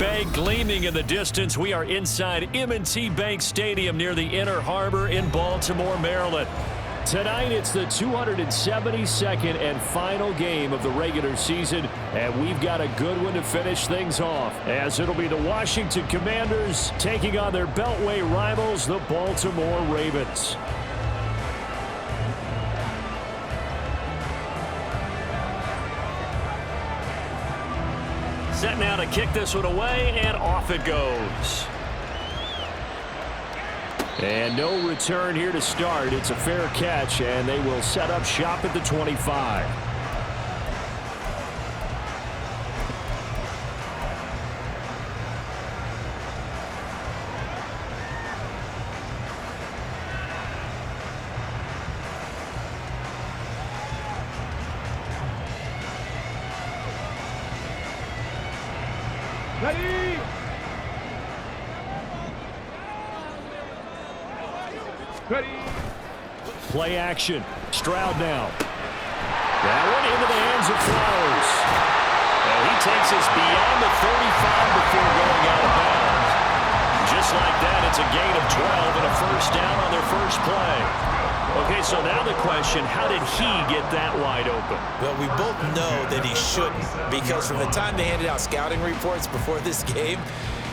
Bay gleaming in the distance. We are inside M&T Bank Stadium near the Inner Harbor in Baltimore, Maryland. Tonight, it's the 272nd and final game of the regular season, and we've got a good one to finish things off, as it'll be the Washington Commanders taking on their Beltway rivals, the Baltimore Ravens. Set now to kick this one away, and off it goes. And no return here to start. It's a fair catch, and they will set up shop at the 25. Ready? Ready. Play action. Stroud now. That one into the hands of Flowers. And he takes us beyond the 35 before going out of bounds. Just like that, it's a gain of 12 and a first down on their first play. Okay, so now the question, how did he get that wide open? Well, we both know that he shouldn't, because from the time they handed out scouting reports before this game,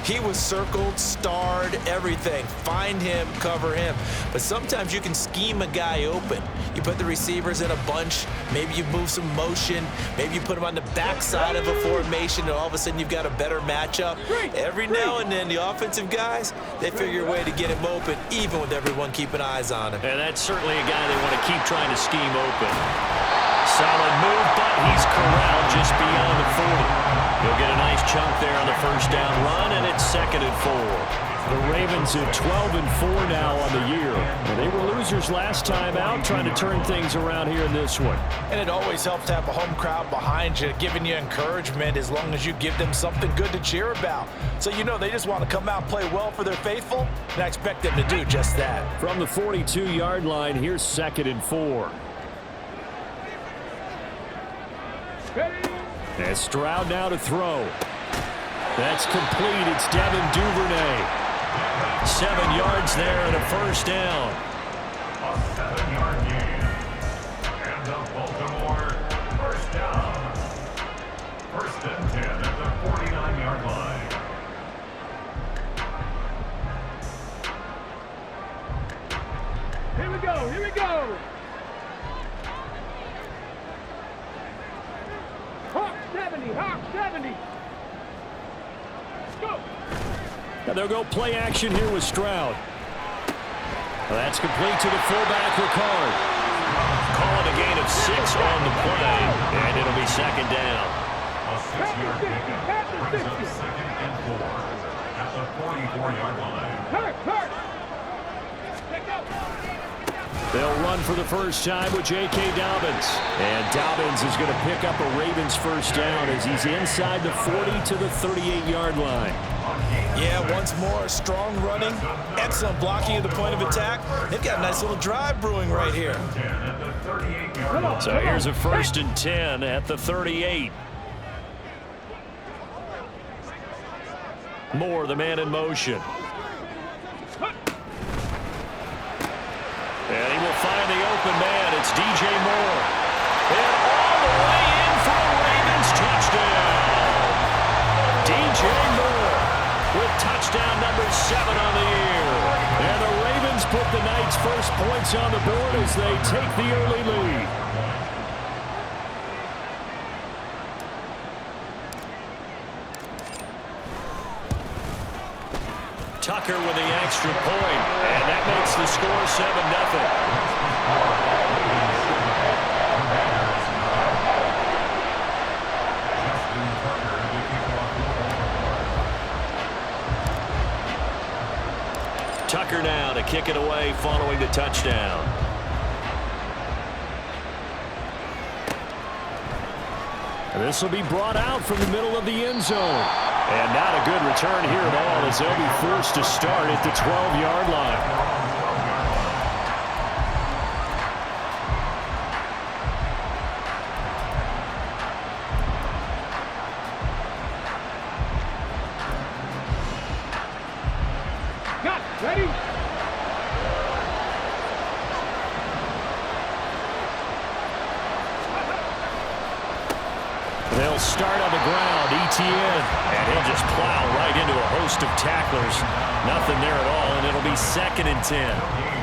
he was circled, starred, everything. Find him, cover him. But sometimes you can scheme a guy open. You put the receivers in a bunch. Maybe you move some motion. Maybe you put him on the backside of a formation, and all of a sudden you've got a better matchup. Every now and then, the offensive guys, they figure a way to get him open, even with everyone keeping eyes on him. And that's certainly a guy they want to keep trying to scheme open. Solid move, but he's corralled just beyond the 40. He'll get a nice chunk there on the first down run, and it's 2nd and 4. The Ravens at 12-4 now on the year. And they were losers last time out, trying to turn things around here in this one. And it always helps to have a home crowd behind you, giving you encouragement as long as you give them something good to cheer about. So you know they just want to come out and play well for their faithful, and I expect them to do just that. From the 42-yard line, here's 2nd and 4. And Stroud now to throw. That's complete. It's Devin Duvernay. 7 yards there and a first down. A 7-yard gain. And the Baltimore first down. 1st and 10 at the 49-yard line. Here we go. Here we go. Hawk 70. Hawk 70. Go. Now they'll go play action here with Stroud. Well, that's complete to the fullback, Ricard. Call it a gain of 6 on the play, and it'll be 2nd down. A 6-yard gain brings up 2nd and 4 at the 44-yard line. Hurt. They'll run for the first time with J.K. Dobbins. And Dobbins is going to pick up a Ravens first down as he's inside the 40 to the 38-yard line. Yeah, once more, strong running, excellent blocking at the point of attack. They've got a nice little drive brewing right here. So here's a 1st and 10 at the 38. Moore, the man in motion. And he will find the open man. It's DJ Moore. And all the way in for a Ravens touchdown. DJ Moore with touchdown number 7 on the year. And the Ravens put the night's first points on the board as they take the early lead. Tucker with the extra point, and that makes the score 7-0. Tucker now to kick it away following the touchdown. And this will be brought out from the middle of the end zone. And not a good return here at all as they'll be forced to start at the 12-yard line. Ready? They'll start on the ground, ETN, and he'll just plow right into a host of tacklers. Nothing there at all, and it'll be 2nd and 10.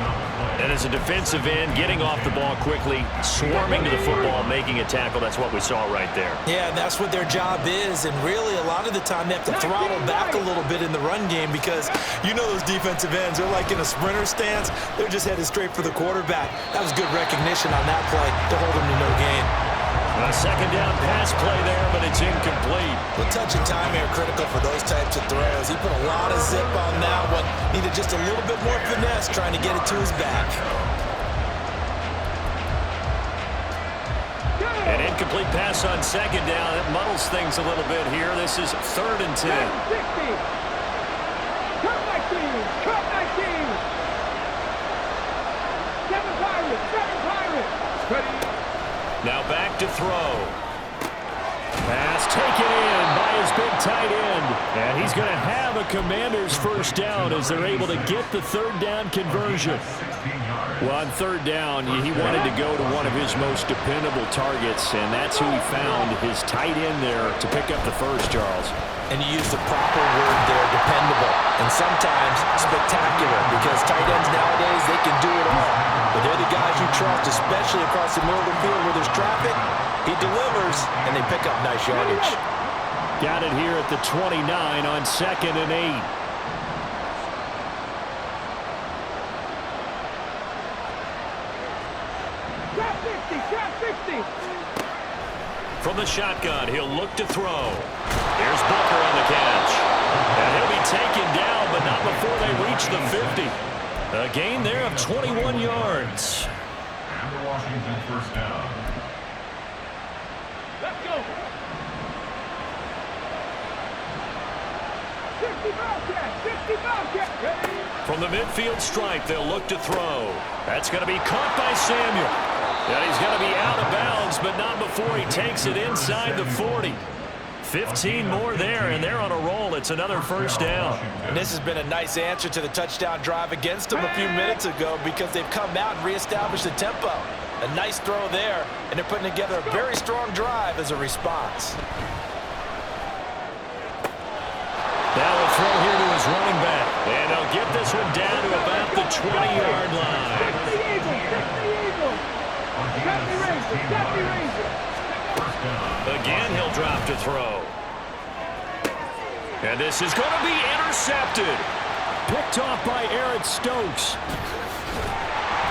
And as a defensive end, getting off the ball quickly, swarming to the football, making a tackle, that's what we saw right there. Yeah, and that's what their job is, and really a lot of the time they have to throttle back a little bit in the run game because you know those defensive ends, they're like in a sprinter stance. They're just headed straight for the quarterback. That was good recognition on that play to hold them to no gain. A 2nd down pass play there, but it's incomplete. Well, touch and time are critical for those types of throws. He put a lot of zip on that one. Needed just a little bit more finesse trying to get it to his back. An incomplete pass on 2nd down. It muddles things a little bit here. This is 3rd and 10. 60. Cut my team. Cut my team. 7 Pirates. 7 Pirates. Ready? Now back to throw. Pass taken in by his big tight end. And he's going to have a Commander's 1st down as they're able to get the 3rd down conversion. Well, on 3rd down, he wanted to go to one of his most dependable targets, and that's who he found, his tight end there, to pick up the first, Charles. And you use the proper word there, dependable, and sometimes spectacular, because tight ends nowadays, they can do it all. But they're the guys you trust, especially across the middle of the field where there's traffic. He delivers, and they pick up nice yardage. Got it here at the 29 on 2nd and 8. Trap 50. Trap 50. From the shotgun, he'll look to throw. Here's Booker on the catch. And he'll be taken down, but not before they reach the 50. A gain there of 21 yards. And the Washington 1st down. Let's go. 60 Bobcat. 60 Bobcat. Ready? From the midfield stripe, they'll look to throw. That's going to be caught by Samuel. And he's going to be out of bounds, but not before he takes it inside the 40. 15 more there, and they're on a roll. It's another 1st down. And this has been a nice answer to the touchdown drive against them a few minutes ago because they've come out and reestablished the tempo. A nice throw there, and they're putting together a very strong drive as a response. Now a throw here to his running back. And he'll get this one down to about the 20-yard line. Get the Eagle. Get the Eagle. Get the Razor. Get the Razor. Again, he'll drop to throw. And this is going to be intercepted. Picked off by Eric Stokes.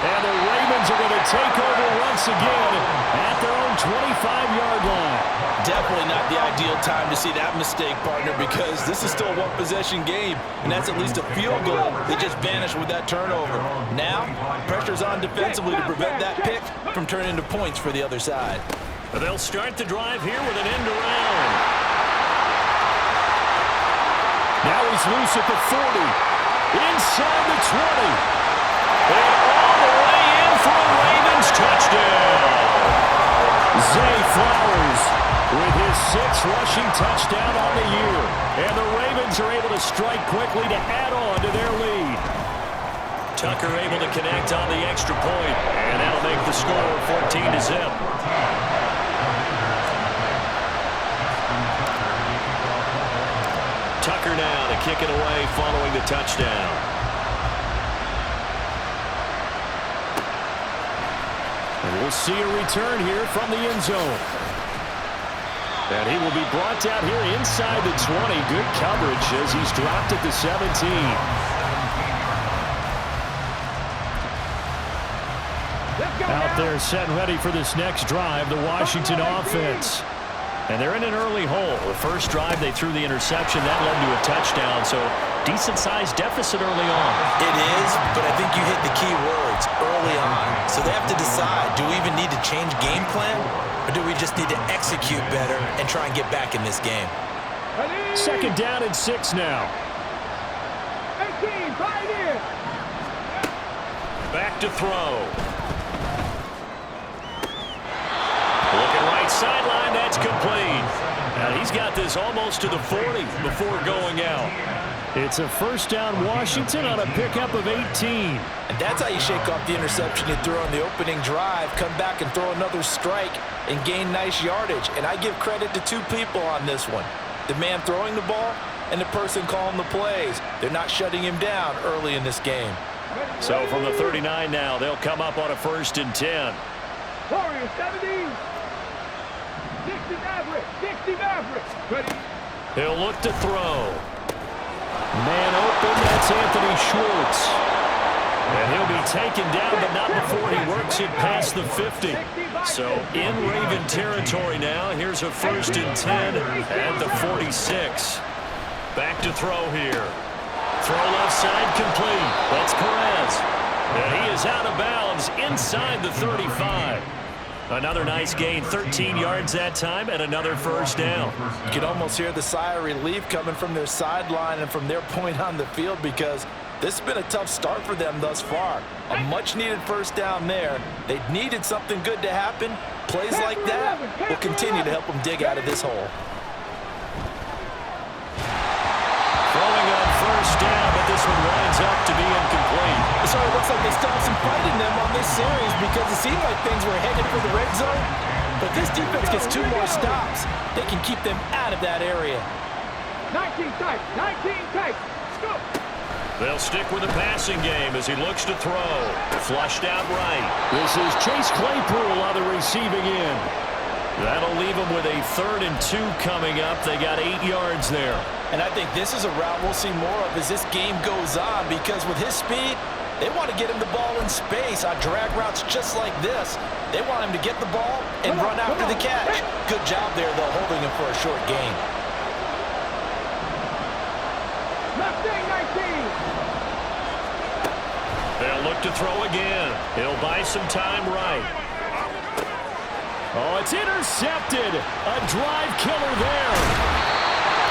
And the Ravens are going to take over once again at their own 25-yard line. Definitely not the ideal time to see that mistake, partner, because this is still a one-possession game, and that's at least a field goal that just vanished with that turnover. Now, pressure's on defensively to prevent that pick from turning into points for the other side. They'll start the drive here with an end around. Now he's loose at the 40. Inside the 20. And all the way in for a Ravens touchdown. Zay Flowers with his 6th rushing touchdown on the year. And the Ravens are able to strike quickly to add on to their lead. Tucker able to connect on the extra point. And that'll make the score 14-0. Tucker now to kick it away following the touchdown. And we'll see a return here from the end zone. And he will be brought out here inside the 20. Good coverage as he's dropped at the 17. Out there set and ready for this next drive, the Washington offense. And they're in an early hole. The first drive, they threw the interception. That led to a touchdown, so decent-sized deficit early on. It is, but I think you hit the key words, early on. So they have to decide, do we even need to change game plan, or do we just need to execute better and try and get back in this game? 2nd down and 6 now. 18, Pioneer. Back to throw. Looking right sideline, that's complete. Now he's got this almost to the 40 before going out. It's a first down Washington on a pickup of 18. And that's how you shake off the interception you threw on the opening drive, come back and throw another strike and gain nice yardage. And I give credit to two people on this one. The man throwing the ball and the person calling the plays. They're not shutting him down early in this game. So from the 39 now, they'll come up on a 1st and 10. Warriors 70. 60 Maverick. 60 Maverick. Ready. He'll look to throw. Man open, that's Anthony Schwartz. And he'll be taken down, but not before he works it past the 50. So in Raven territory now, here's a 1st and 10 at the 46. Back to throw here. Throw left side complete. That's Perez. And he is out of bounds inside the 35. Another nice gain, 13 yards that time, and another 1st down. You can almost hear the sigh of relief coming from their sideline and from their point on the field because this has been a tough start for them thus far. A much-needed 1st down there. They needed something good to happen. Plays like that will continue to help them dig out of this hole. Throwing on 1st down, but this one winds up to be incomplete. So it looks like they still have some fight in them on this series because it seemed like things were headed for the red zone. But this defense gets 2 more stops. They can keep them out of that area. 19 tight. 19 tight. Scoop. They'll stick with the passing game as he looks to throw. Flushed out right. This is Chase Claypool on the receiving end. That'll leave them with a 3rd and 2 coming up. They got 8 yards there. And I think this is a route we'll see more of as this game goes on because with his speed, they want to get him the ball in space on drag routes just like this. They want him to get the ball and run after the catch. Good job there, though, holding him for a short gain. Left wing 19. They'll look to throw again. He'll buy some time right. Oh, it's intercepted. A drive killer there.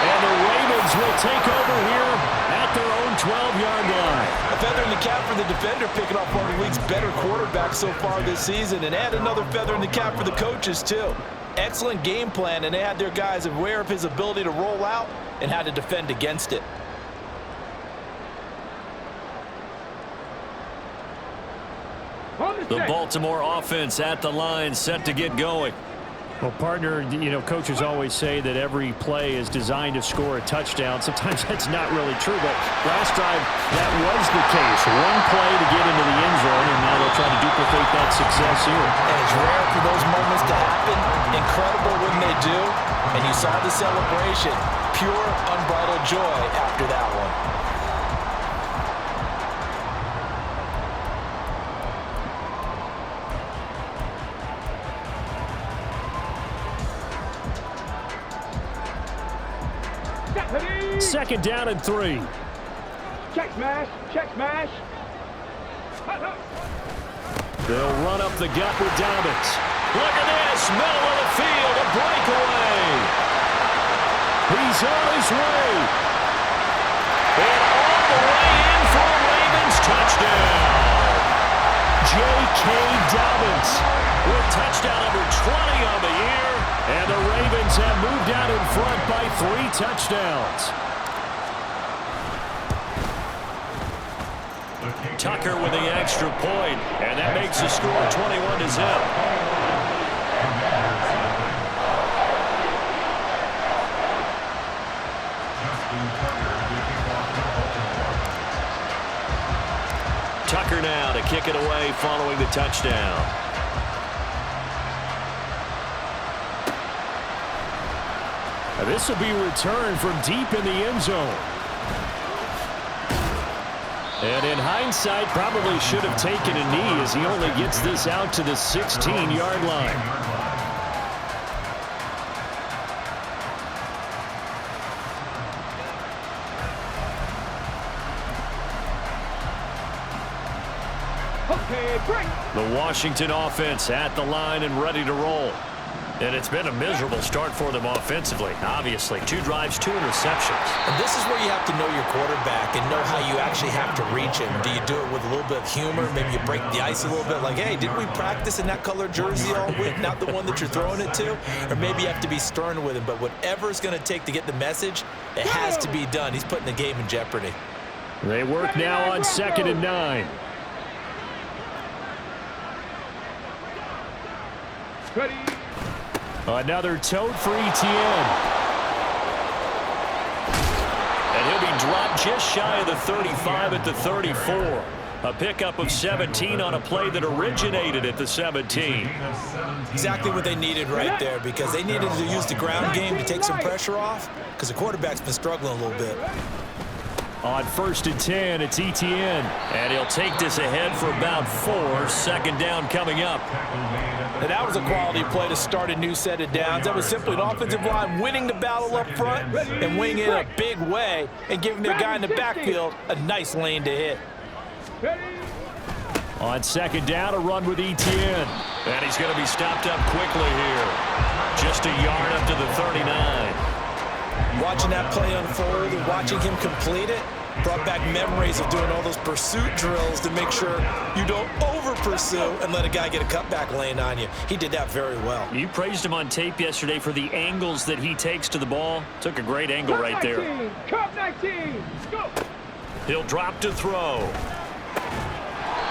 And the Ravens will take over here at their own 12-yard line. A feather in the cap for the defender, picking off one of the league's better quarterbacks so far this season, and add another feather in the cap for the coaches, too. Excellent game plan, and they had their guys aware of his ability to roll out and how to defend against it. The Baltimore offense at the line, set to get going. Well, partner, you know, coaches always say that every play is designed to score a touchdown. Sometimes that's not really true, but last drive, that was the case. One play to get into the end zone, and now they'll try to duplicate that success here. And it's rare for those moments to happen. Incredible when they do. And you saw the celebration. Pure, unbridled joy after that one. Second down and 3. Check smash. Check smash. They'll run up the gut with Dobbins. Look at this. Middle of the field. A breakaway. He's on his way. And all the way in for a Ravens touchdown. J.K. Dobbins with touchdown number 20 on the year. And the Ravens have moved out in front by 3 touchdowns. Tucker with the extra point, and that makes the score 21-0. Tucker now to kick it away following the touchdown. This will be returned from deep in the end zone. And in hindsight, probably should have taken a knee as he only gets this out to the 16-yard line. Okay, break. The Washington offense at the line and ready to roll. And it's been a miserable start for them offensively. Obviously, 2 drives, 2 interceptions. And this is where you have to know your quarterback and know how you actually have to reach him. Do you do it with a little bit of humor? Maybe you break the ice a little bit like, hey, didn't we practice in that color jersey all week, not the one that you're throwing it to? Or maybe you have to be stern with him. But whatever it's going to take to get the message, it has to be done. He's putting the game in jeopardy. They work now on 2nd and 9. Ready. Another tote for Etienne. And he'll be dropped just shy of the 35 at the 34. A pickup of 17 on a play that originated at the 17. Exactly what they needed right there, because they needed to use the ground game to take some pressure off, because the quarterback's been struggling a little bit. On 1st and 10, it's Etienne. And he'll take this ahead for about 4. 2nd down coming up. And that was a quality play to start a new set of downs. That was simply an offensive line winning the battle up front and winning it in a big way and giving their guy in the backfield a nice lane to hit. On 2nd down, a run with Etienne. And he's going to be stopped up quickly here. Just a yard up to the 39. Watching that play unfold and watching him complete it brought back memories of doing all those pursuit drills to make sure you don't over-pursue and let a guy get a cutback lane on you. He did that very well. You praised him on tape yesterday for the angles that he takes to the ball. Took a great angle right there. Cup 19. Go. He'll drop to throw.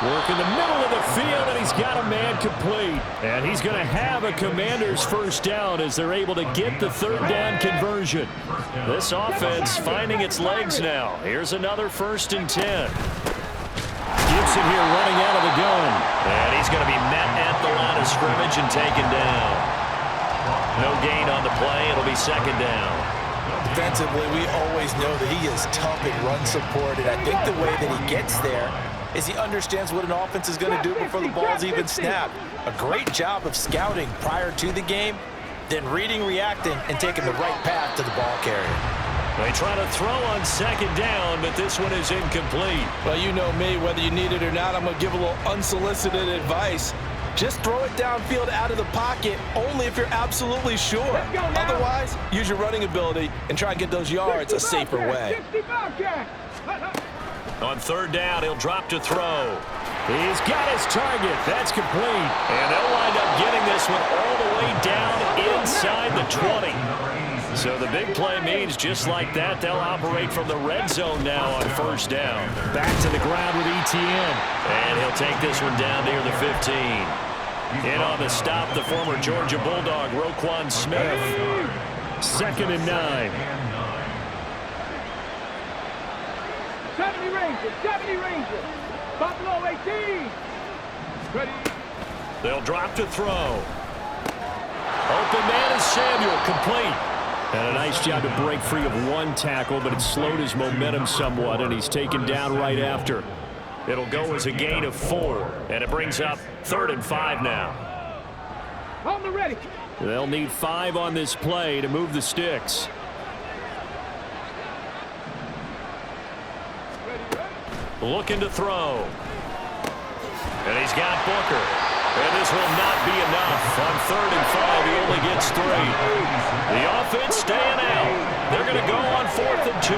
Work in the middle of the field, and he's got a man complete. And he's going to have a Commanders first down as they're able to get the 3rd down conversion. This offense finding its legs now. Here's another 1st and 10. Gibson here running out of the gun. And he's going to be met at the line of scrimmage and taken down. No gain on the play. It'll be 2nd down. Defensively, we always know that he is tough in run support, and I think the way that he gets there is he understands what an offense is going to do before the ball's even snapped. A great job of scouting prior to the game, then reading, reacting, and taking the right path to the ball carrier. They try to throw on 2nd down, but this one is incomplete. Well, you know me, whether you need it or not, I'm going to give a little unsolicited advice. Just throw it downfield out of the pocket only if you're absolutely sure. Otherwise, use your running ability and try and get those yards a safer way. On 3rd down, he'll drop to throw. He's got his target. That's complete. And they'll wind up getting this one all the way down inside the 20. So the big play means just like that, they'll operate from the red zone now on 1st down. Back to the ground with Etienne. And he'll take this one down near the 15. In on the stop, the former Georgia Bulldog, Roquan Smith. 2nd and 9. 70 Rangers, 70 Rangers. Buffalo 18. Ready. They'll drop to throw. Open man is Samuel, complete. And a nice job to break free of 1 tackle, but it slowed his momentum somewhat, and he's taken down right after. It'll go as a gain of 4, and it brings up 3rd and 5 now. On the ready. They'll need 5 on this play to move the sticks. Looking to throw. And he's got Booker. And this will not be enough. On 3rd and 5, he only gets 3. The offense staying out. They're going to go on 4th and 2.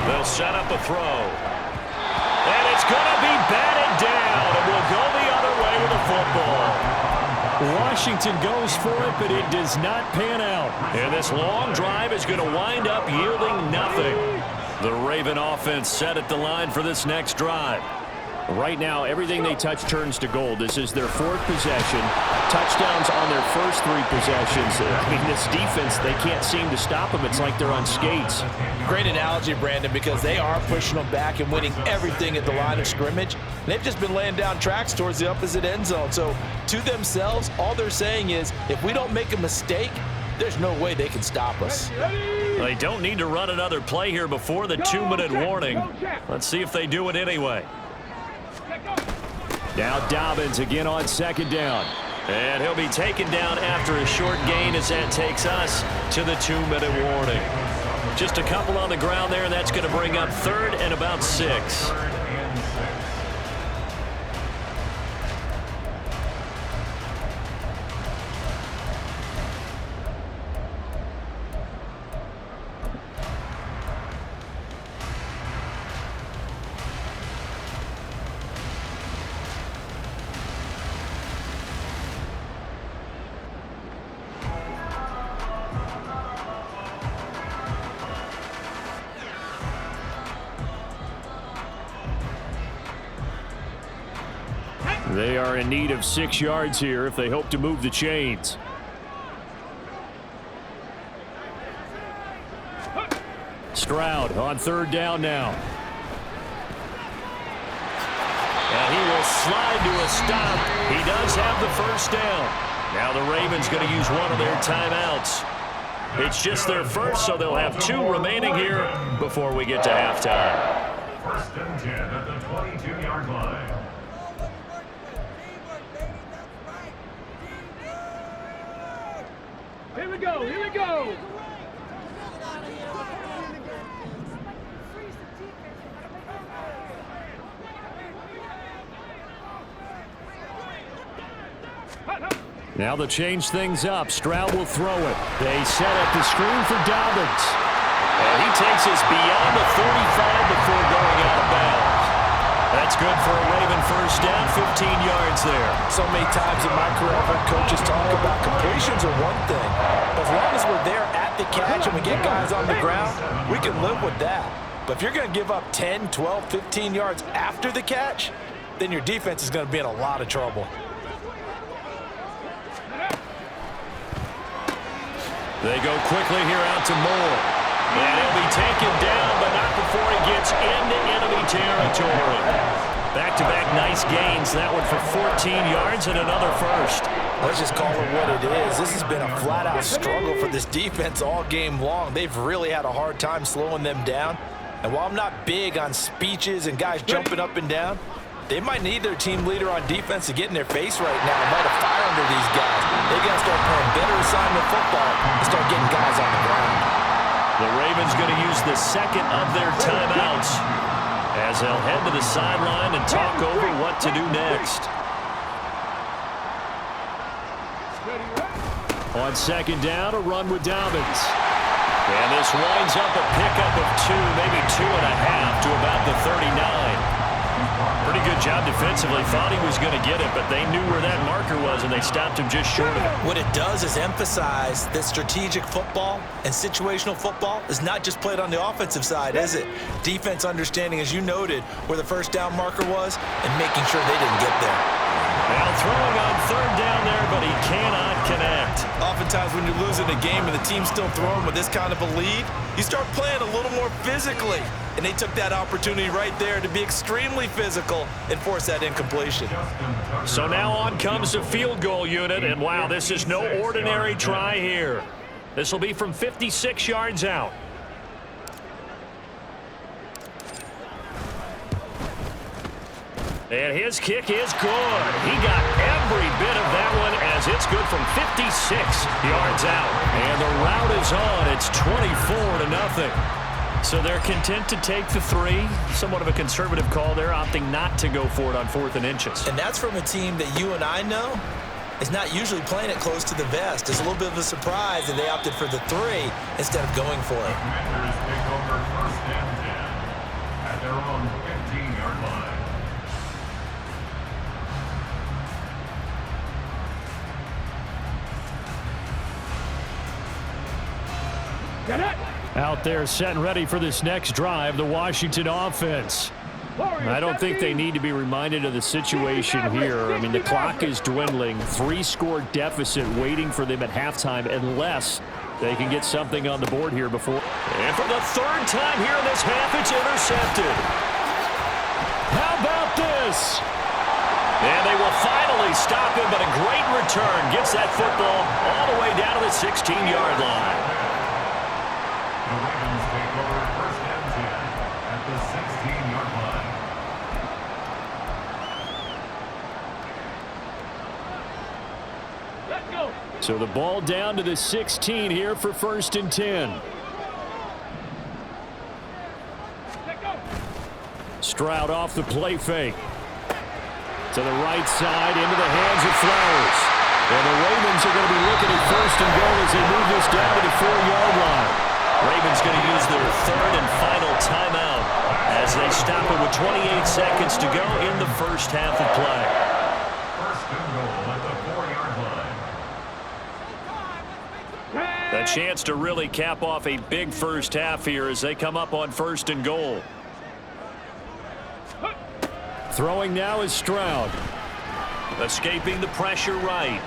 They'll set up a throw. And it's going to be batted down. And we'll go the other way with the football. Washington goes for it, but it does not pan out. And this long drive is going to wind up yielding nothing. The Raven offense set at the line for this next drive. Right now, everything they touch turns to gold. This is their 4th possession. Touchdowns on their first 3 possessions. I mean, this defense, they can't seem to stop them. It's like they're on skates. Great analogy, Brandon, because they are pushing them back and winning everything at the line of scrimmage. They've just been laying down tracks towards the opposite end zone. So to themselves, all they're saying is, if we don't make a mistake, there's no way they can stop us. They don't need to run another play here before the 2-minute warning. Let's see if they do it anyway. Now Dobbins again on 2nd down. And he'll be taken down after a short gain as that takes us to the 2-minute warning. Just a couple on the ground there, and that's going to bring up 3rd and about 6. They are in need of 6 yards here if they hope to move the chains. Stroud on 3rd down now. And he will slide to a stop. He does have the 1st down. Now the Ravens going to use one of their timeouts. It's just their first, so they'll have 2 remaining here before we get to halftime. 1st and 10 at the 22-yard line. Here we go, here we go. Now they'll change things up. Stroud will throw it. They set up the screen for Dobbins. And he takes us beyond the 35 before going out of bounds. That's good for a Raven 1st down, 15 yards there. So many times in my career, I've heard coaches talk about completions are one thing. But as long as we're there at the catch and we get guys on the ground, we can live with that. But if you're going to give up 10, 12, 15 yards after the catch, then your defense is going to be in a lot of trouble. They go quickly here out to Moore. And he'll be taken down, but not before he gets into enemy territory. Back-to-back nice gains. That one for 14 yards and another 1st. Let's just call it what it is. This has been a flat-out struggle for this defense all game long. They've really had a hard time slowing them down. And while I'm not big on speeches and guys jumping up and down, they might need their team leader on defense to get in their face right now and light a fire under these guys. They got to start playing better assignment football and start getting guys on the ground. The Ravens going to use the 2nd of their timeouts as they'll head to the sideline and talk over what to do next. On 2nd down, a run with Dobbins. And this winds up a pickup of 2, maybe 2.5 to about the 39. Pretty good job defensively. Thought he was going to get it, but they knew where that marker was, and they stopped him just short of it. What it does is emphasize that strategic football and situational football is not just played on the offensive side, is it? Defense understanding, as you noted, where the 1st down marker was and making sure they didn't get there. Now throwing on 3rd down there, but he cannot connect. Oftentimes when you're losing a game and the team's still throwing with this kind of a lead, you start playing a little more physically. And they took that opportunity right there to be extremely physical and force that incompletion. So now on comes the field goal unit, and wow, this is no ordinary try here. This will be from 56 yards out. And his kick is good. He got every bit of that one as it's good from 56 yards out. And the route is on. It's 24-0. So they're content to take the 3. Somewhat of a conservative call there, opting not to go for it on 4th and inches. And that's from a team that you and I know is not usually playing it close to the vest. It's a little bit of a surprise that they opted for the 3 instead of going for it. Commanders take over 1st and 10 at their own 15-yard line. Get it. Out there set and ready for this next drive, the Washington offense. I don't think they need to be reminded of the situation here. I mean, the clock is dwindling. 3-score deficit waiting for them at halftime unless they can get something on the board here before. And for the 3rd time here in this half, it's intercepted. How about this? And they will finally stop him, but a great return gets that football all the way down to the 16-yard line. The Ravens take over 1st and 10 at the 16-yard line. Let's go. So the ball down to the 16 here for 1st and 10. Let's go. Stroud off the play fake. To the right side, into the hands of Flowers. And the Ravens are going to be looking at 1st and goal as they move this down to the 4-yard line. Ravens going to use their 3rd and final timeout as they stop it with 28 seconds to go in the 1st half of play. 1st and goal at the 4-yard line. A chance to really cap off a big 1st half here as they come up on 1st and goal. Throwing now is Stroud. Escaping the pressure right.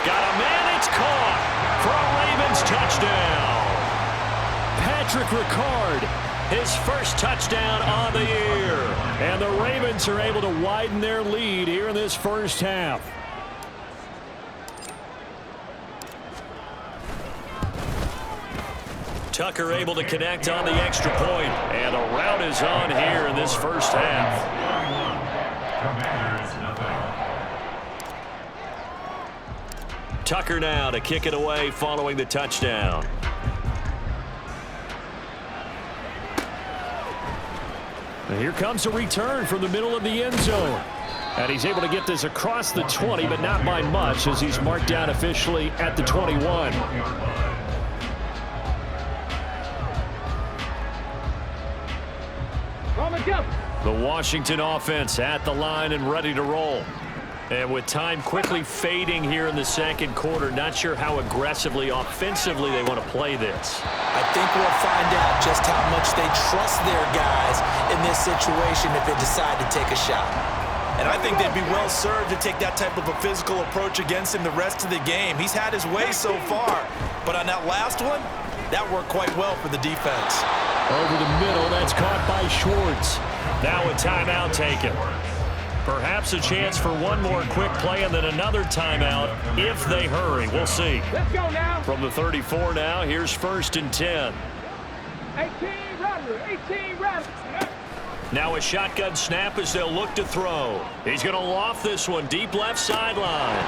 Got a man, it's caught for a Ravens touchdown. Patrick Ricard, his first touchdown on the year. And the Ravens are able to widen their lead here in this first half. Tucker able to connect on the extra point. And a rout is on here in this first half. Tucker now to kick it away following the touchdown. And here comes a return from the middle of the end zone. And he's able to get this across the 20, but not by much as he's marked down officially at the 21. The Washington offense at the line and ready to roll. And with time quickly fading here in the second quarter, not sure how aggressively, offensively they want to play this. I think we'll find out just how much they trust their guys in this situation if they decide to take a shot. And I think they'd be well served to take that type of a physical approach against him the rest of the game. He's had his way so far, but on that last one, that worked quite well for the defense. Over the middle, that's caught by Schwartz. Now a timeout taken. Perhaps a chance for one more quick play and then another timeout if they hurry. We'll see. Let's go now. From the 34 now, here's 1st and 10. 18 Rattler, 18 Rattler. Now a shotgun snap as they'll look to throw. He's going to loft this one deep left sideline.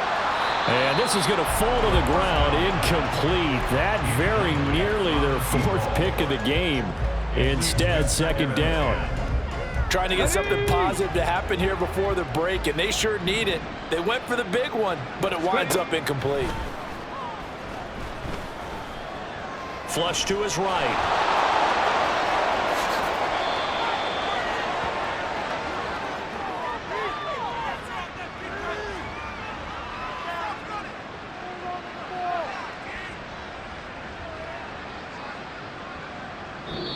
And this is going to fall to the ground incomplete. That very nearly their 4th pick of the game. Instead, second down. Trying to get something positive to happen here before the break, and they sure need it. They went for the big one, but it winds up incomplete. Flush to his right.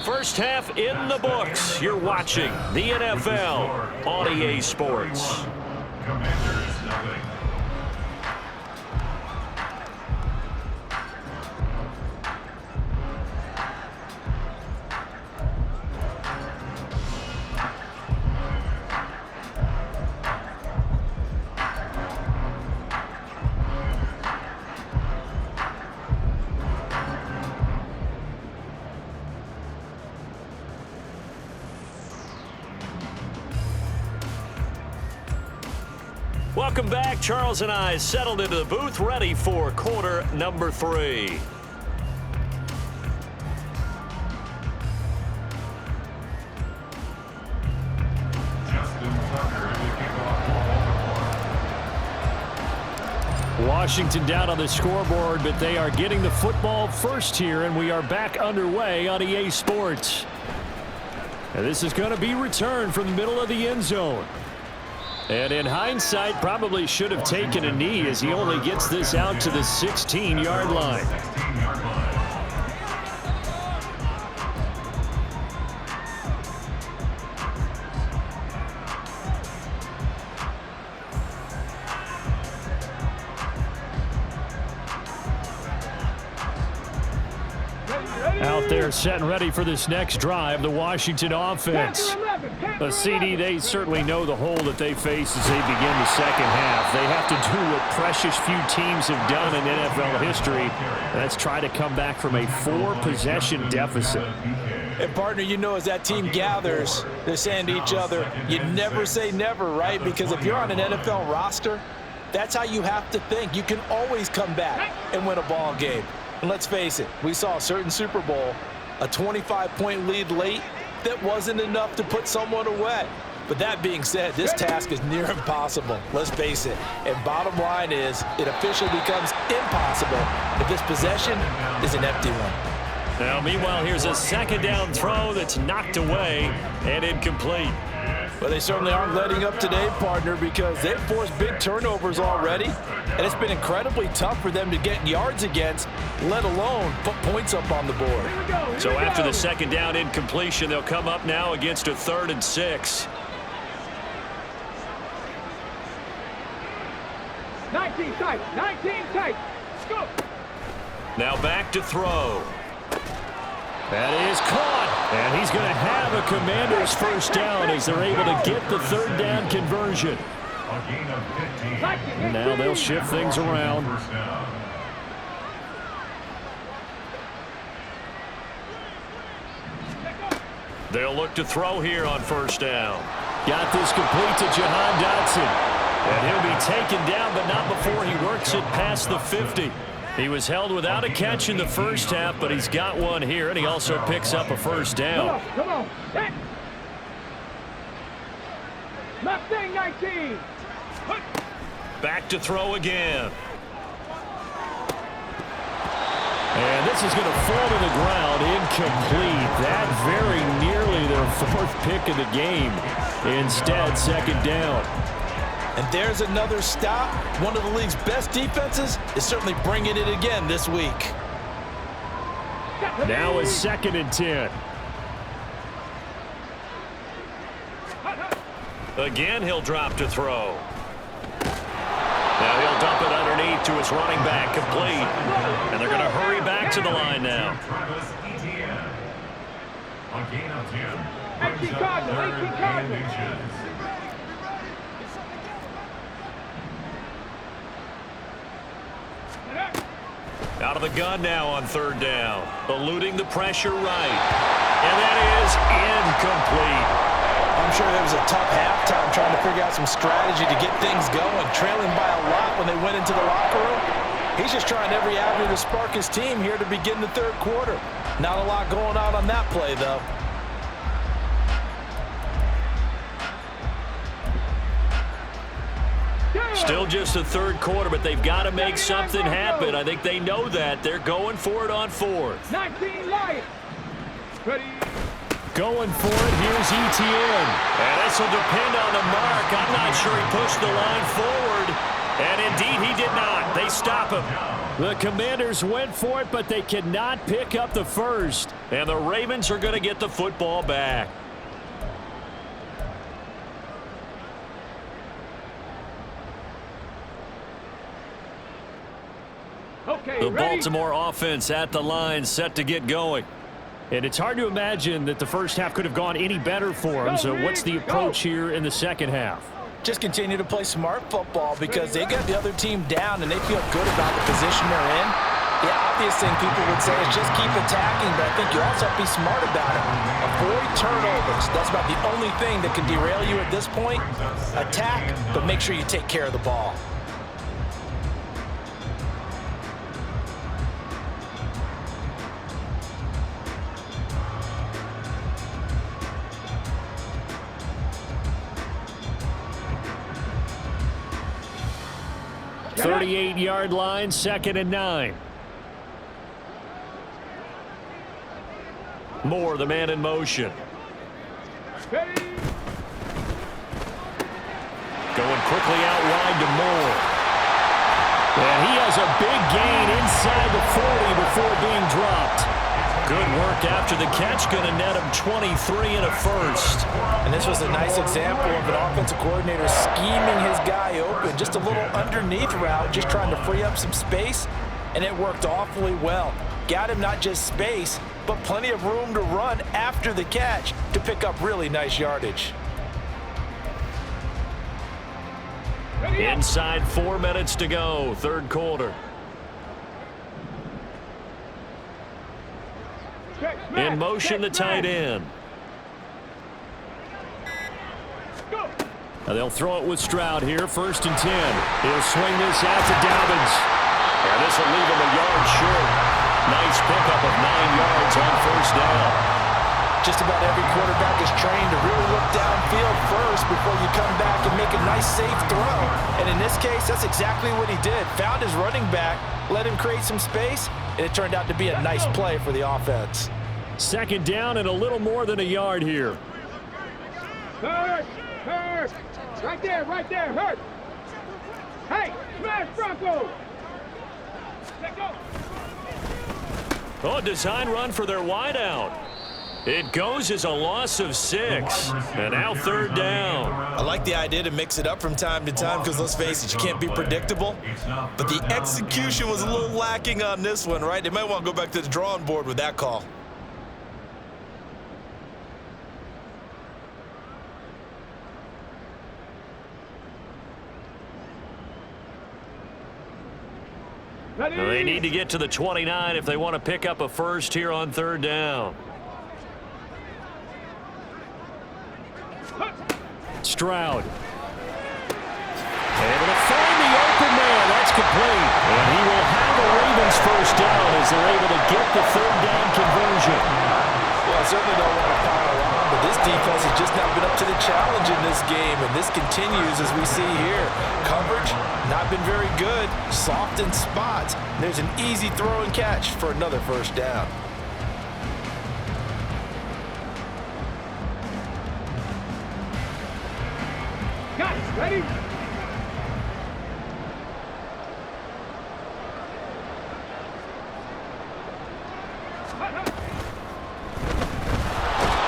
First half in the books. You're watching the NFL on EA Sports. Commanders nothing. Welcome back. Charles and I settled into the booth, ready for quarter number 3. Washington down on the scoreboard, but they are getting the football first here, and we are back underway on EA Sports. And this is going to be returned from the middle of the end zone. And in hindsight, probably should have taken a knee as he only gets this out to the 16-yard line. Out there set and ready for this next drive, the Washington offense. The CD, they certainly know the hole that they face as they begin the second half. They have to do what precious few teams have done in NFL history. That's try to come back from a 4-possession deficit. And, partner, you know, as that team gathers, they're saying to each other, you never say never, right? Because if you're on an NFL roster, that's how you have to think. You can always come back and win a ball game. And let's face it, we saw a certain Super Bowl, a 25-point lead late that wasn't enough to put someone away. But that being said, this task is near impossible. Let's face it. And bottom line is, it officially becomes impossible if this possession is an empty one. Now, meanwhile, here's a second down throw that's knocked away and incomplete. Well, they certainly aren't letting up today, partner, because they've forced big turnovers already, and it's been incredibly tough for them to get yards against, let alone put points up on the board. So after the second down incompletion, they'll come up now against a 3rd and 6. 19 tight. 19 tight. Go. Now back to throw. That is caught. And he's going to have a Commanders first down as they're able to get the third down conversion. A gain of 15. And now they'll shift things around. First down. They'll look to throw here on first down. Got this complete to Jahan Dotson. And he'll be taken down, but not before he works it past the 50. He was held without a catch in the first half, but he's got one here, and he also picks up a first down. Come on. Set. Mustang 19. Back to throw again. And this is going to fall to the ground, incomplete. That very nearly their fourth pick of the game. Instead, second down. And there's another stop. One of the league's best defenses is certainly bringing it again this week. Now a 2nd and 10. Again, he'll drop to throw. Now he'll dump it underneath to his running back, complete. And they're going to hurry back to the line now. Travis Etienne. A gain of 10. 18 Cardinals. 18 Cardinals. Out of the gun now on third down. Eluding the pressure right. And that is incomplete. I'm sure there was a tough halftime trying to figure out some strategy to get things going, trailing by a lot when they went into the locker room. He's just trying every avenue to spark his team here to begin the third quarter. Not a lot going on that play, though. Still just the third quarter, but they've got to make something happen. I think they know that. They're going for it on fourth. 19 Lions. Ready. Going for it. Here's Etienne. And this will depend on the mark. I'm not sure he pushed the line forward. And indeed, he did not. They stop him. The Commanders went for it, but they cannot pick up the first. And the Ravens are going to get the football back. Okay, The ready. Baltimore offense at the line, set to get going. And it's hard to imagine that the first half could have gone any better for them. So what's the approach here in the second half? Just continue to play smart football because they got the other team down and they feel good about the position they're in. The obvious thing people would say is just keep attacking, but I think you also have to be smart about it. Avoid turnovers. That's about the only thing that can derail you at this point. Attack, but make sure you take care of the ball. Get up. 38-yard line, 2nd and 9. Moore, the man in motion. Ready. Going quickly out wide to Moore. And he has a big gain inside the 40 before being dropped. Good work after the catch, going to net him 23 and a first. And this was a nice example of an offensive coordinator scheming his guy open. Just a little underneath route, just trying to free up some space, and it worked awfully well. Got him not just space, but plenty of room to run after the catch to pick up really nice yardage. Ready up. Inside 4 minutes to go, third quarter. Check, smash, In motion, the check, tight smash. end. Go. Now they'll throw it with Stroud here, 1st and 10. He'll swing this out to Dobbins. And this will leave him a yard short. Nice pickup of 9 yards on first down. Just about every quarterback is trained to really look downfield first before you come back and make a nice, safe throw. And in this case, that's exactly what he did. Found his running back, let him create some space, and it turned out to be a nice play for the offense. 2nd down and a little more than a yard here. Hurt. Hurt. Right there. Hurt. Hey, smash Bronco. Let go. Oh, design run for their wideout. It goes as a loss of 6. And now third down. I like the idea to mix it up from time to time because, let's face it, you can't be predictable. But the execution was a little lacking on this one, right? They might want to go back to the drawing board with that call. They need to get to the 29 if they want to pick up a first here on third down. Stroud. Able to find the open man. That's complete. And he will have the Ravens first down as they're able to get the third down conversion. Well, I certainly don't want to pile on, but this defense has just not been up to the challenge in this game, and this continues as we see here. Coverage, not been very good. Soft in spots. There's an easy throw and catch for another first down. Got it. Ready?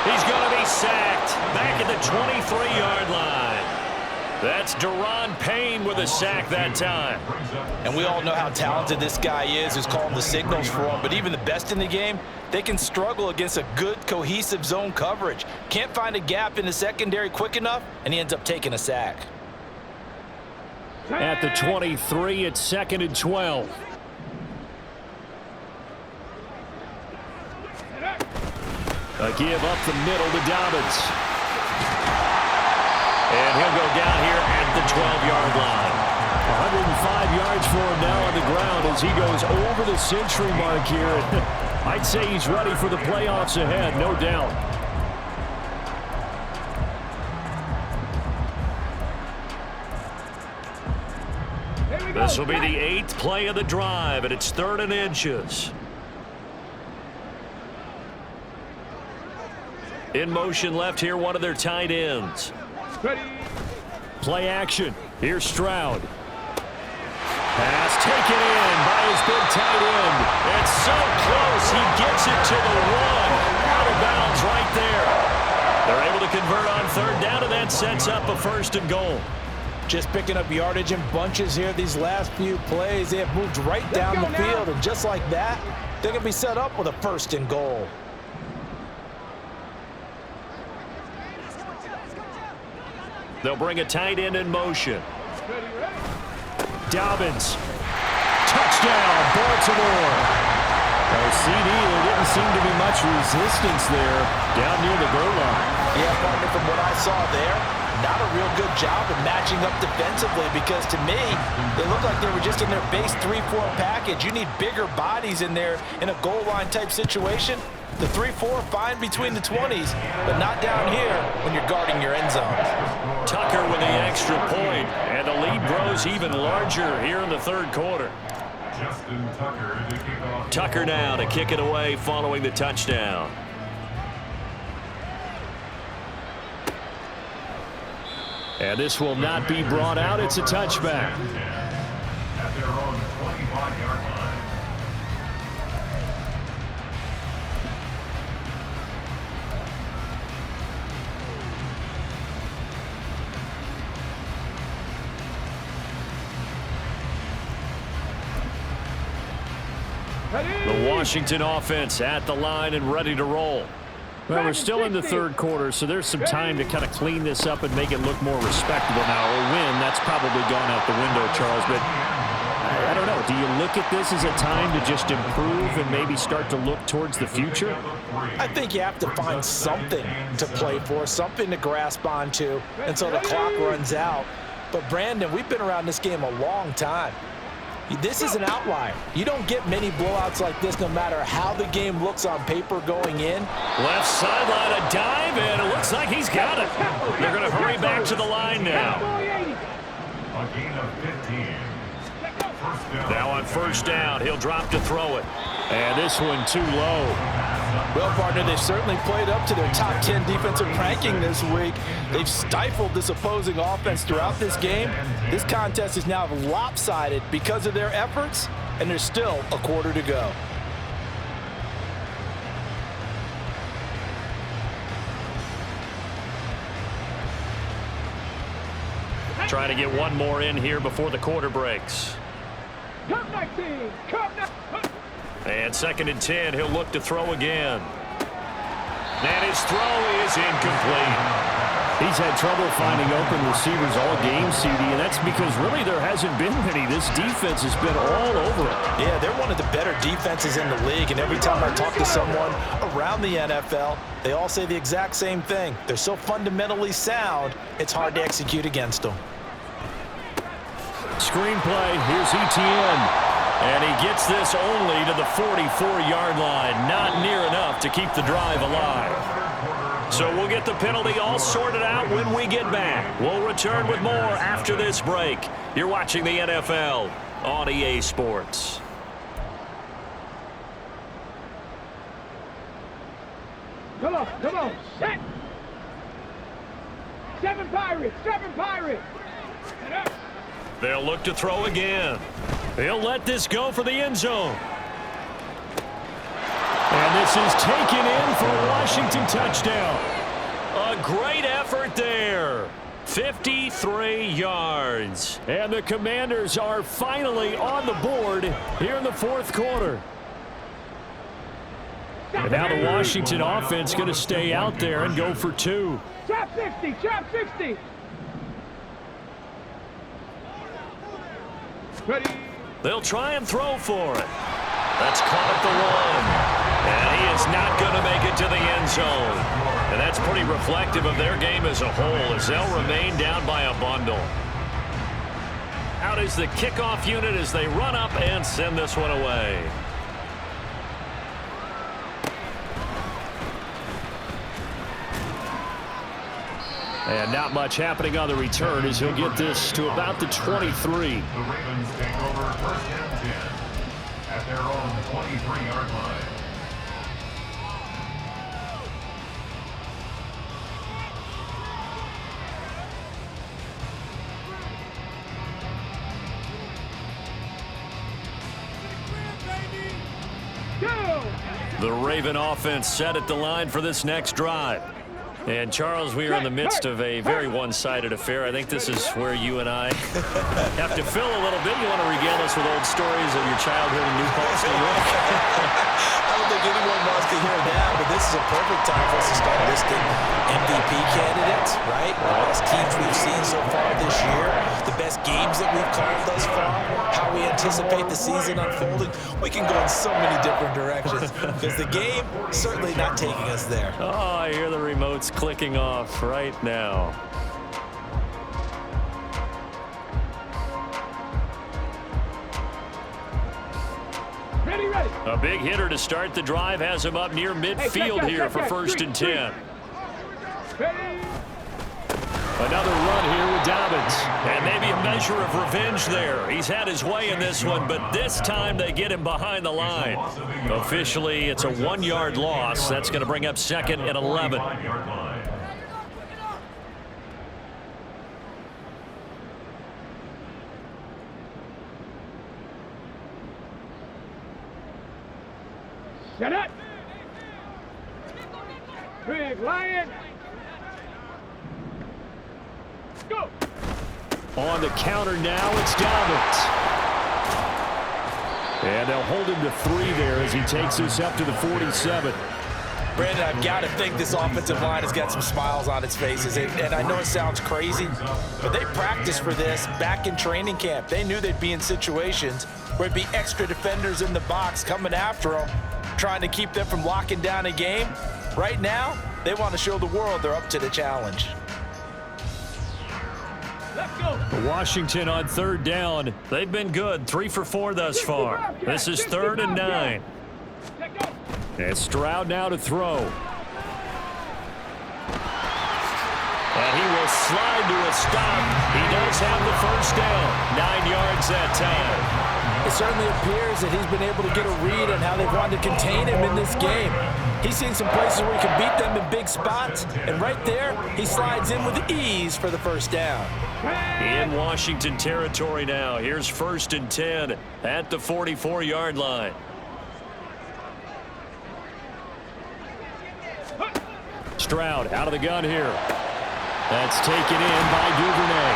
He's going to be sacked back at the 23-yard line. That's Daron Payne with a sack that time. And we all know how talented this guy is who's calling the signals for him. But even the best in the game, they can struggle against a good, cohesive zone coverage. Can't find a gap in the secondary quick enough, and he ends up taking a sack. At the 23, it's 2nd and 12. A give up the middle to Dobbins. And he'll go down here at the 12-yard line. 105 yards for him now on the ground as he goes over the century mark here. I'd say he's ready for the playoffs ahead, no doubt. This will be the 8th play of the drive, and it's 3rd and inches. In motion left here, one of their tight ends. Ready? Play action. Here's Stroud. Pass taken in by his big tight end. It's so close. He gets it to the 1. Out of bounds right there. They're able to convert on third down, and that sets up a 1st and goal. Just picking up yardage in bunches here these last few plays. They have moved right down the field, and just like that, they're going to be set up with a 1st and goal. They'll bring a tight end in motion. Dobbins. Touchdown, Baltimore. CD, there didn't seem to be much resistance there down near the goal line. Yeah, partner, from what I saw there, not a real good job of matching up defensively because to me, they looked like they were just in their base 3-4 package. You need bigger bodies in there in a goal line type situation. The 3-4 fine between the 20s, but not down here when you're guarding your end zone. Tucker with the extra point, and the lead grows even larger here in the 3rd quarter. Justin Tucker to kick off. Tucker now to kick it away following the touchdown. And this will not be brought out. It's a touchback. At their own 25-yard line. The Washington offense at the line and ready to roll. Well, we're still in the 3rd quarter, so there's some time to kind of clean this up and make it look more respectable now. A win, that's probably gone out the window, Charles, but I don't know. Do you look at this as a time to just improve and maybe start to look towards the future? I think you have to find something to play for, something to grasp onto until the clock runs out. But, Brandon, we've been around this game a long time. This is an outlier. You don't get many blowouts like this no matter how the game looks on paper going in. Left sideline, a dive, and it looks like he's got it. They're going to hurry back to the line now. A gain of 15. Now on first down, he'll drop to throw it. And this one too low. Well, partner, they've certainly played up to their top 10 defensive ranking this week. They've stifled this opposing offense throughout this game. This contest is now lopsided because of their efforts, and there's still a quarter to go. Trying to get one more in here before the quarter breaks. Come 19. Come 19. And 2nd and 10, he'll look to throw again. And his throw is incomplete. He's had trouble finding open receivers all game, CD, and that's because really there hasn't been many. This defense has been all over it. Yeah, they're one of the better defenses in the league, and every time I talk to someone around the NFL, they all say the exact same thing. They're so fundamentally sound, it's hard to execute against them. Screenplay, here's Etienne. And he gets this only to the 44-yard line. Not near enough to keep the drive alive. So we'll get the penalty all sorted out when we get back. We'll return with more after this break. You're watching the NFL on EA Sports. Come on. Set. 7 Pirates. Set up. They'll look to throw again. He'll let this go for the end zone. And this is taken in for a Washington touchdown. A great effort there. 53 yards. And the Commanders are finally on the board here in the 4th quarter. And now the Washington offense going to stay out there and go for 2. Chop 60. Ready. They'll try and throw for it. That's caught at the 1. And he is not going to make it to the end zone. And that's pretty reflective of their game as a whole as they'll remain down by a bundle. Out is the kickoff unit as they run up and send this one away. And not much happening on the return as he'll get this to about the 23. The Ravens take over 1st and 10 at their own 23-yard line. The Raven offense set at the line for this next drive. And, Charles, we are in the midst of a very one-sided affair. I think this is where you and I have to fill a little bit. You want to regale us with old stories of your childhood in New Paltz, New York? I don't think anyone wants to hear that, but this is a perfect time for us to start listing MVP candidates, right? The best teams we've seen so far this year, the best games that we've called thus far, how we anticipate the season unfolding. We can go in so many different directions because the game certainly not taking us there. Oh, I hear the remotes clicking off right now. Ready. A big hitter to start the drive has him up near midfield here for 1st and 10. Ready. Another run here with Dobbins. And maybe a measure of revenge there. He's had his way in this one, but this time they get him behind the line. Officially, it's a 1-yard loss. That's going to bring up 2nd and 11. Set up. Big Lion. Go. On the counter now, it's Dobbins. And they'll hold him to 3 there as he takes us up to the 47. Brandon, I've got to think this offensive line has got some smiles on its faces. And I know it sounds crazy, but they practiced for this back in training camp. They knew they'd be in situations where it'd be extra defenders in the box coming after them, trying to keep them from locking down a game. Right now, they want to show the world they're up to the challenge. Let's go. Washington on 3rd down. They've been good, 3 for 4 thus far. This is 3rd and 9. And Stroud now to throw. And he will slide to a stop. He does have the 1st down. 9 yards that time. It certainly appears that he's been able to get a read on how they've wanted to contain him in this game. He's seen some places where he can beat them in big spots, and right there, he slides in with ease for the 1st down. In Washington territory now. Here's 1st and 10 at the 44-yard line. Stroud out of the gun here. That's taken in by Duvernay.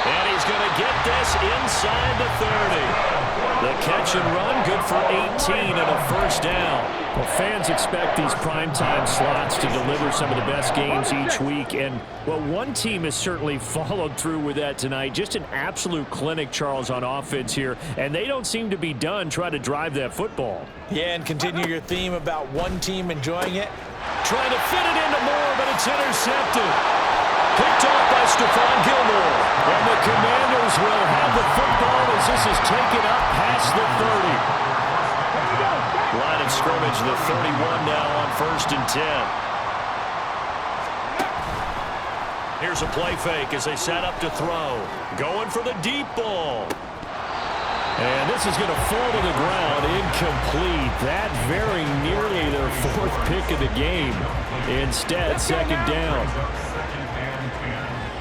And he's going to get this inside the 30. The catch and run, good for 18 and a first down. Well, fans expect these primetime slots to deliver some of the best games each week. And, well, one team has certainly followed through with that tonight. Just an absolute clinic, Charles, on offense here. And they don't seem to be done trying to drive that football. Yeah, and continue your theme about one team enjoying it. Trying to fit it into Moore, but it's intercepted. Picked off by Stephon Gilmore. And the Commanders will have the football as this is taken up past the 30. Line of scrimmage, the 31 now on 1st and 10. Here's a play fake as they set up to throw. Going for the deep ball. And this is going to fall to the ground, incomplete. That very nearly their 4th pick of the game. Instead, 2nd down.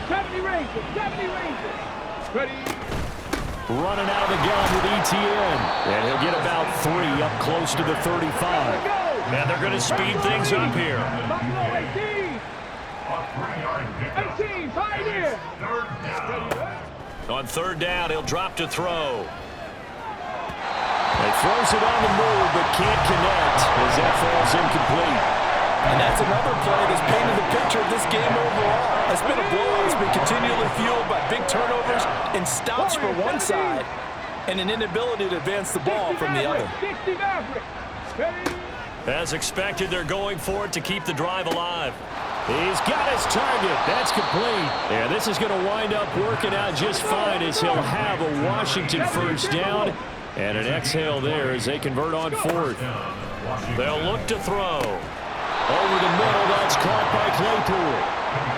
70 Rangers, 70 Rangers. Ready. Running out of the gun with ETN. And he'll get about 3 up close to the 35. And they're going to speed things up here. Buffalo 18. 18, Pioneer. On 3rd down, he'll drop to throw. He throws it on the move, but can't connect as that falls incomplete. And that's another play that's painted the picture of this game overall. It's been a blowout. It's been continually fueled by big turnovers and stops for one side and an inability to advance the ball from the other. 60 Mavericks. Ready. As expected, they're going for it to keep the drive alive. He's got his target. That's complete. Yeah, this is going to wind up working out just fine as he'll have a Washington 1st down. And an exhale there as they convert on 4th. They'll look to throw. Over the middle, that's caught by Claypool.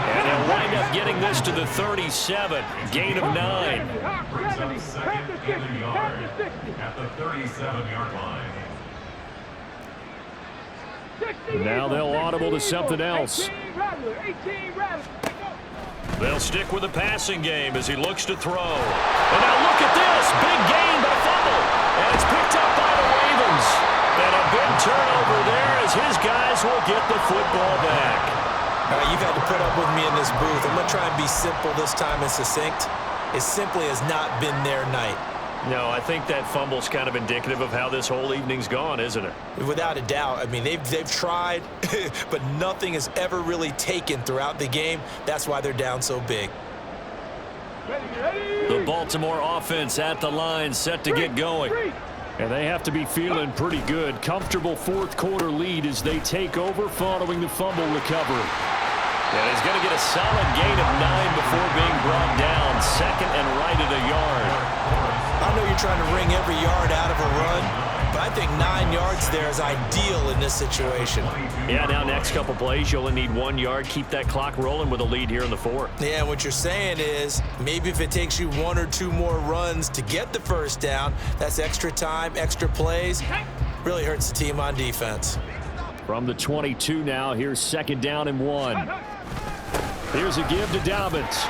And they'll wind up getting this to the 37. Gain of 9. Brings up 2nd and a yard at the 37-yard line. Now they'll audible to something else. 18 Rattler. They'll stick with the passing game as he looks to throw. And now look at this. Big gain but a fumble. And it's picked up by the Ravens. And a big turnover there as his guys will get the football back. All right, you've had to put up with me in this booth. I'm going to try and be simple this time and succinct. It simply has not been their night. No, I think that fumble's kind of indicative of how this whole evening's gone, isn't it? Without a doubt. I mean, they've tried, but nothing has ever really taken throughout the game. That's why they're down so big. The Baltimore offense at the line, set to get going. And they have to be feeling pretty good. Comfortable 4th quarter lead as they take over following the fumble recovery. And he's going to get a solid gain of 9 before being brought down. 2nd and right at a yard. I know you're trying to wring every yard out of a run, but I think 9 yards there is ideal in this situation. Yeah, now next couple plays, you only need 1 yard. Keep that clock rolling with a lead here in the 4th. Yeah, what you're saying is maybe if it takes you 1 or 2 more runs to get the 1st down, that's extra time, extra plays. Really hurts the team on defense. From the 22 now, here's 2nd down and 1. Here's a give to Dobbins.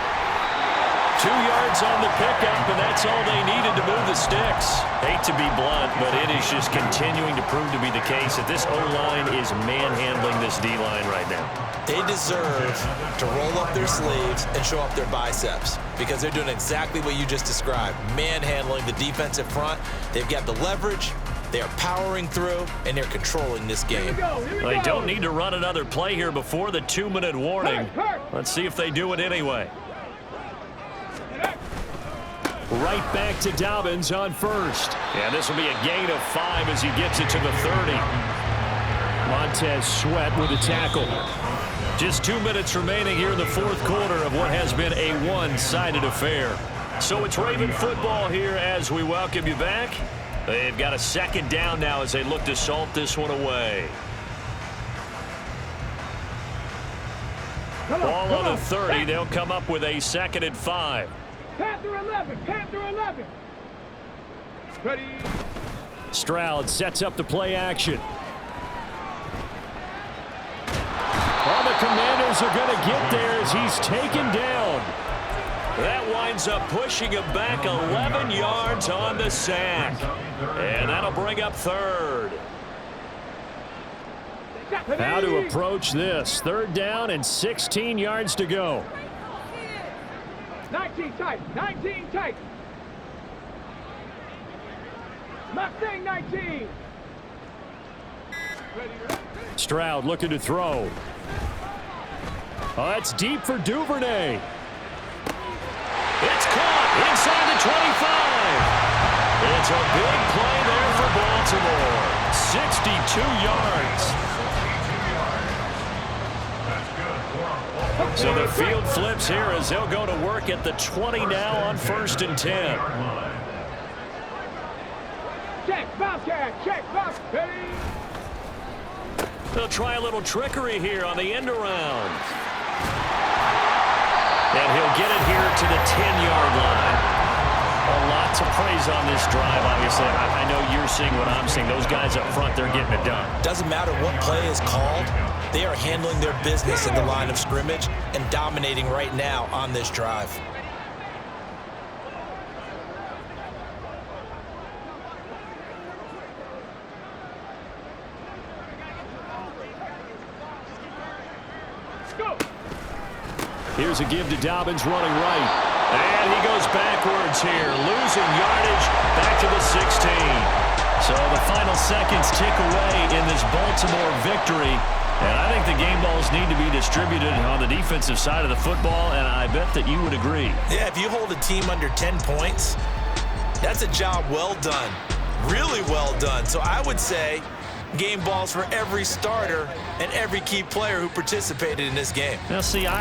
2 yards on the pickup, and that's all they needed to move the sticks. Hate to be blunt, but it is just continuing to prove to be the case that this O-line is manhandling this D-line right now. They deserve to roll up their sleeves and show up their biceps because they're doing exactly what you just described, manhandling the defensive front. They've got the leverage, they are powering through, and they're controlling this game. They don't need to run another play here before the 2-minute warning. Let's see if they do it anyway. Right back to Dobbins on 1st. And this will be a gain of 5 as he gets it to the 30. Montez Sweat with a tackle. Just 2 minutes remaining here in the 4th quarter of what has been a one-sided affair. So it's Raven football here as we welcome you back. They've got a 2nd down now as they look to salt this one away. Ball on the 30. They'll come up with a 2nd and 5. Panther 11, Panther 11. Ready. Stroud sets up the play action. Well, the Commanders are going to get there as he's taken down. That winds up pushing him back 11 yards on the sack. And that'll bring up 3rd. How to approach this. 3rd down and 16 yards to go. 19 tight. 19 tight. Mustang 19. Stroud looking to throw. Oh, that's deep for Duvernay. It's caught inside the 25. It's a big play there for Baltimore. 62 yards. So the field flips here as they'll go to work at the 20 now on 1st and 10. Check, Bobcat. Check, Bobcat. They'll try a little trickery here on the end around. And he'll get it here to the 10-yard line. A lot to praise on this drive, obviously. I know you're seeing what I'm seeing. Those guys up front, they're getting it done. Doesn't matter what play is called. They are handling their business at the line of scrimmage and dominating right now on this drive. Here's a give to Dobbins running right. And he goes backwards here, losing yardage back to the 16. So the final seconds tick away in this Baltimore victory. And I think the game balls need to be distributed on the defensive side of the football, and I bet that you would agree. Yeah, if you hold a team under 10 points, that's a job well done. Really well done. So I would say game balls for every starter and every key player who participated in this game. Now, see,